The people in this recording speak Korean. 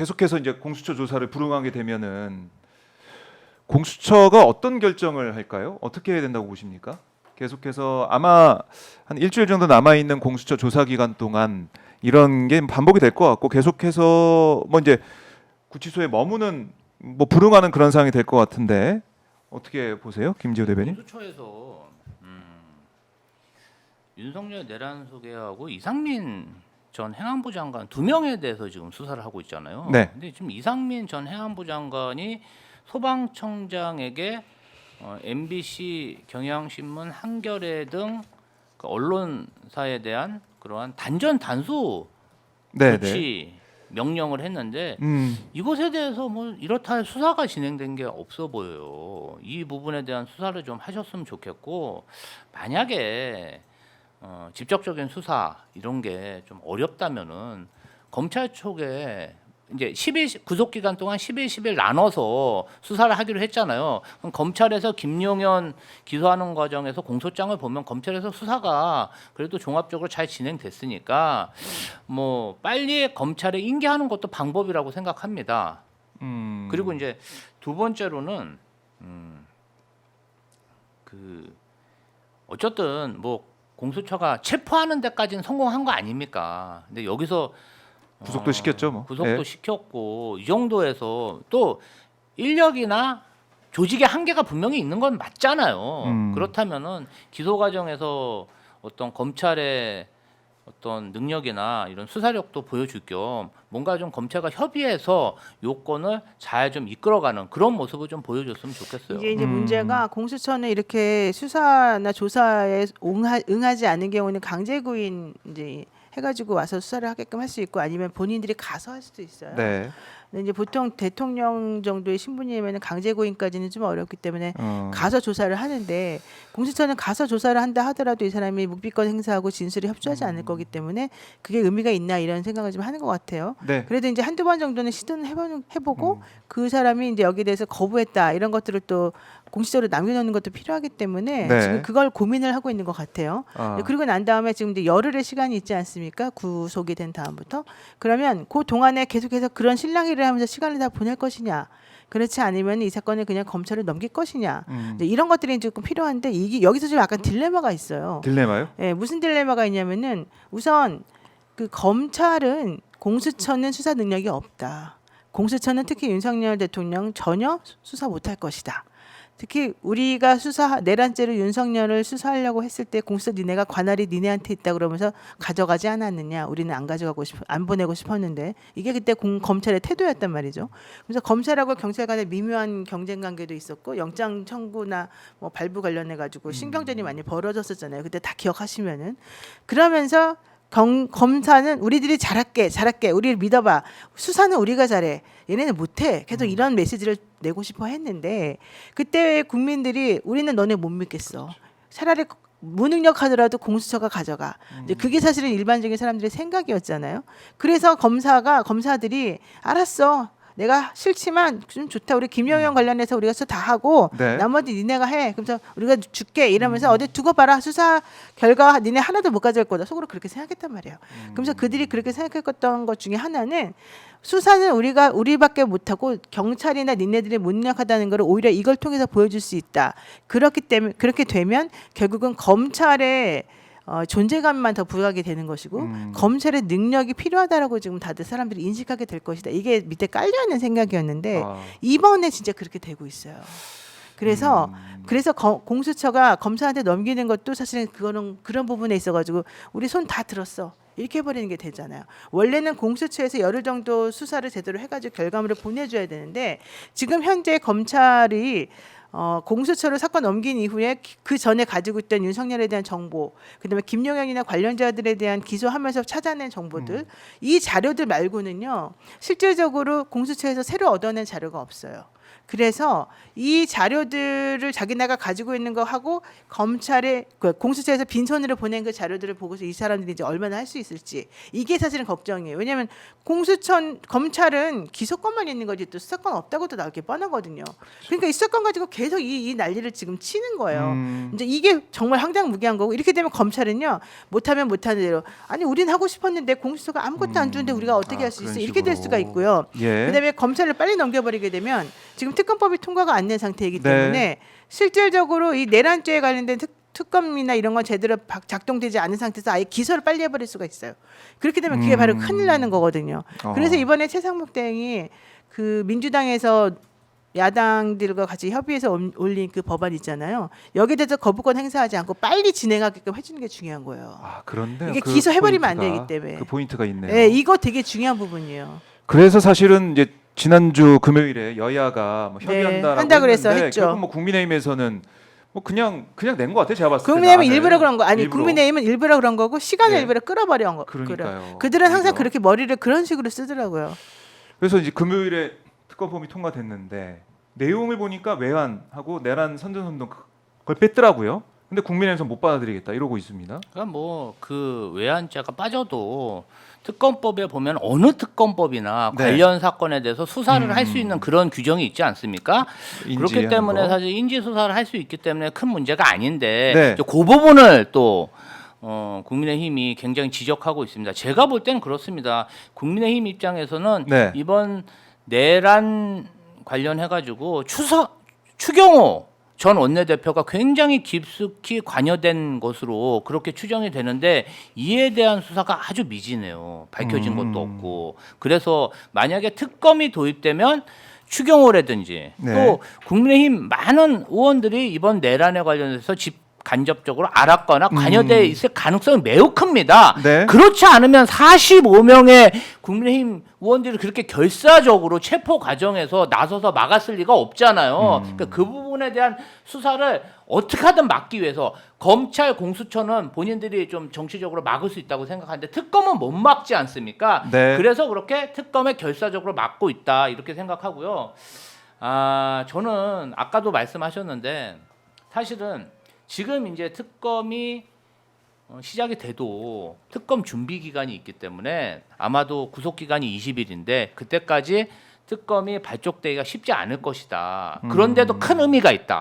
계속해서 이제 공수처 조사를 불응하게 되면은 공수처가 어떤 결정을 할까요? 어떻게 해야 된다고 보십니까? 계속해서 아마 한 일주일 정도 남아 있는 공수처 조사 기간 동안 이런 게 반복이 될 것 같고 계속해서 뭐 이제 구치소에 머무는 뭐 불응하는 그런 상황이 될 것 같은데 어떻게 보세요, 김지호 대변인? 공수처에서 윤석열 내란 소개하고 이상민 전 행안부 장관 두 명에 대해서 지금 수사를 하고 있잖아요. 네. 근데 지금 이상민 전 행안부 장관이 소방청장에게 MBC, 경향신문, 한겨레 등 그 언론사에 대한 그러한 단전 단수 네, 조치 명령을 했는데 네. 이것에 대해서 뭐 이렇다 할 수사가 진행된 게 없어 보여요. 이 부분에 대한 수사를 좀 하셨으면 좋겠고 만약에 직접적인 수사 이런 게 좀 어렵다면은 검찰 쪽에 이제 10일 구속 기간 동안 10일 10일 나눠서 수사를 하기로 했잖아요. 그럼 검찰에서 김용현 기소하는 과정에서 공소장을 보면 검찰에서 수사가 그래도 종합적으로 잘 진행됐으니까 뭐 빨리 검찰에 인계하는 것도 방법이라고 생각합니다. 그리고 이제 두 번째로는 그 어쨌든 뭐 공수처가 체포하는 데까지는 성공한 거 아닙니까? 근데 여기서 구속도 시켰죠, 뭐. 구속도 예. 시켰고 이 정도에서 또 인력이나 조직의 한계가 분명히 있는 건 맞잖아요. 그렇다면은 기소 과정에서 어떤 검찰의 어떤 능력이나 이런 수사력도 보여줄 겸 뭔가 좀 검찰과 협의해서 요건을 잘 좀 이끌어가는 그런 모습을 좀 보여줬으면 좋겠어요. 이게 이제 문제가 공수처는 이렇게 수사나 조사에 응하지 않는 경우는 강제 구인 이제 해가지고 와서 수사를 하게끔 할 수 있고 아니면 본인들이 가서 할 수도 있어요. 네. 근데 이제 보통 대통령 정도의 신분이면 강제 구인까지는 좀 어렵기 때문에 가서 조사를 하는데 공수처는 가서 조사를 한다 하더라도 이 사람이 묵비권 행사하고 진술에 협조하지 않을 거기 때문에 그게 의미가 있나 이런 생각을 좀 하는 것 같아요. 네. 그래도 이제 한두 번 정도는 시도는 해보고 그 사람이 이제 여기에 대해서 거부했다 이런 것들을 또 공식적으로 남겨놓는 것도 필요하기 때문에 네. 지금 그걸 고민을 하고 있는 것 같아요. 그리고 난 다음에 지금 이제 열흘의 시간이 있지 않습니까? 구속이 된 다음부터 그러면 그 동안에 계속해서 그런 실랑이를 하면서 시간을 다 보낼 것이냐? 그렇지 않으면 이 사건을 그냥 검찰에 넘길 것이냐? 이제 이런 것들이 조금 필요한데 이게 여기서 좀 약간 딜레마가 있어요. 딜레마요? 예, 무슨 딜레마가 있냐면은 우선 그 검찰은 공수처는 수사 능력이 없다. 공수처는 특히 윤석열 대통령 전혀 수사 못할 것이다. 특히 우리가 내란죄로 윤석열을 수사하려고 했을 때 공수처 니네가 관할이 니네한테 있다 그러면서 가져가지 않았느냐. 우리는 안 보내고 싶었는데 이게 그때 검찰의 태도였단 말이죠. 그래서 검찰하고 경찰 간의 미묘한 경쟁 관계도 있었고 영장 청구나 뭐 발부 관련해 가지고 신경전이 많이 벌어졌었잖아요. 그때 다 기억하시면은 그러면서 검사는 우리들이 잘할게 우리를 믿어봐 수사는 우리가 잘해 얘네는 못해 계속 이런 메시지를 내고 싶어 했는데 그때 국민들이 우리는 너네 못 믿겠어 차라리 무능력하더라도 공수처가 가져가 이제 그게 사실은 일반적인 사람들의 생각이었잖아요. 그래서 검사들이 알았어 내가 싫지만 좀 좋다. 우리 김영현 관련해서 우리가 수사 다 하고 네. 나머지 니네가 해. 그래서 우리가 줄게 이러면서 어디 두고 봐라. 수사 결과 니네 하나도 못 가져갈 거다. 속으로 그렇게 생각했단 말이에요. 그래서 그들이 그렇게 생각했던 것 중에 하나는 수사는 우리밖에 못하고 경찰이나 니네들이 무능력하다는 걸 오히려 이걸 통해서 보여줄 수 있다. 그렇기 때문에 그렇게 되면 결국은 검찰의 존재감만 더 부각이 되는 것이고 검찰의 능력이 필요하다라고 지금 다들 사람들이 인식하게 될 것이다. 이게 밑에 깔려 있는 생각이었는데 이번에 진짜 그렇게 되고 있어요. 그래서 공수처가 검사한테 넘기는 것도 사실은 그런 부분에 있어가지고 우리 손 다 들었어. 이렇게 해버리는 게 되잖아요. 원래는 공수처에서 열흘 정도 수사를 제대로 해가지고 결과물을 보내줘야 되는데 지금 현재 검찰이 공수처로 사건 넘긴 이후에 그 전에 가지고 있던 윤석열에 대한 정보, 그다음에 김용현이나 관련자들에 대한 기소하면서 찾아낸 정보들, 이 자료들 말고는요 실질적으로 공수처에서 새로 얻어낸 자료가 없어요. 그래서 이 자료들을 자기네가 가지고 있는 거 하고 검찰에 그 공수처에서 빈손으로 보낸 그 자료들을 보고서 이 사람들이 이제 얼마나 할 수 있을지 이게 사실은 걱정이에요. 왜냐하면 검찰은 기소권만 있는 거지 또 수사권 없다고도 나오게 뻔하거든요. 그러니까 이 수사권 가지고 계속 이 난리를 지금 치는 거예요. 이제 이게 정말 황당무계한 거고 이렇게 되면 검찰은요 못하면 못하는 대로 아니 우린 하고 싶었는데 공수처가 아무것도 안 주는데 우리가 어떻게 할 수 있어 그런 이렇게 될 식으로. 수가 있고요. 예. 그다음에 검찰을 빨리 넘겨버리게 되면 지금 특검법이 통과가 안 된 상태이기 네. 때문에 실질적으로 이 내란죄에 관련된 특검이나 이런 건 제대로 작동되지 않은 상태에서 아예 기소를 빨리 해버릴 수가 있어요. 그렇게 되면 그게 바로 큰일 나는 거거든요. 그래서 이번에 최상목 대행이 그 민주당에서 야당들과 같이 협의해서 올린 그 법안 있잖아요. 여기에 대해서 거부권 행사하지 않고 빨리 진행하게끔 해주는 게 중요한 거예요. 아, 그런데 이게 기소해버리면 안 되기 때문에. 그 포인트가 있네요. 네, 이거 되게 중요한 부분이에요. 그래서 사실은 이제 지난주 금요일에 여야가 뭐 협의한다라고 한다 그래서 했는데 했죠. 결국 뭐 국민의힘에서는 뭐 그냥 낸 것 같아 제가 봤을 때. 국민의힘은 나는. 일부러 그런 거 아니 일부러. 국민의힘은 일부러 그런 거고 시간을 네. 일부러 끌어버린 거. 그러니까요. 그들은 항상 그죠? 그렇게 머리를 그런 식으로 쓰더라고요. 그래서 이제 금요일에 특검법이 통과됐는데 내용을 보니까 외환하고 내란 선전선동 그걸 뺐더라고요. 근데 국민의힘에서 못 받아들이겠다 이러고 있습니다. 그러니까 뭐 그 외환죄가 빠져도 특검법에 보면 어느 특검법이나 네. 관련 사건에 대해서 수사를 할 수 있는 그런 규정이 있지 않습니까? 그렇기 인지하는 때문에 거. 사실 인지 수사를 할 수 있기 때문에 큰 문제가 아닌데 네. 이제 그 부분을 또 국민의힘이 굉장히 지적하고 있습니다. 제가 볼 때는 그렇습니다. 국민의힘 입장에서는 네. 이번 내란 관련해 가지고 추경호 전 원내대표가 굉장히 깊숙이 관여된 것으로 그렇게 추정이 되는데 이에 대한 수사가 아주 미지네요. 밝혀진 것도 없고. 그래서 만약에 특검이 도입되면 추경호라든지 네. 또 국민의힘 많은 의원들이 이번 내란에 관련해서 간접적으로 알았거나 관여돼 있을 가능성이 매우 큽니다. 네. 그렇지 않으면 45명의 국민의힘 의원들이 그렇게 결사적으로 체포 과정에서 나서서 막았을 리가 없잖아요. 그러니까 그 부분에 대한 수사를 어떻게 하든 막기 위해서 검찰 공수처는 본인들이 좀 정치적으로 막을 수 있다고 생각하는데 특검은 못 막지 않습니까? 네. 그래서 그렇게 특검에 결사적으로 막고 있다 이렇게 생각하고요. 저는 아까도 말씀하셨는데 사실은 지금 이제 특검이 시작이 돼도 특검 준비 기간이 있기 때문에 아마도 구속 기간이 20일인데 그때까지 특검이 발족되기가 쉽지 않을 것이다. 그런데도 큰 의미가 있다.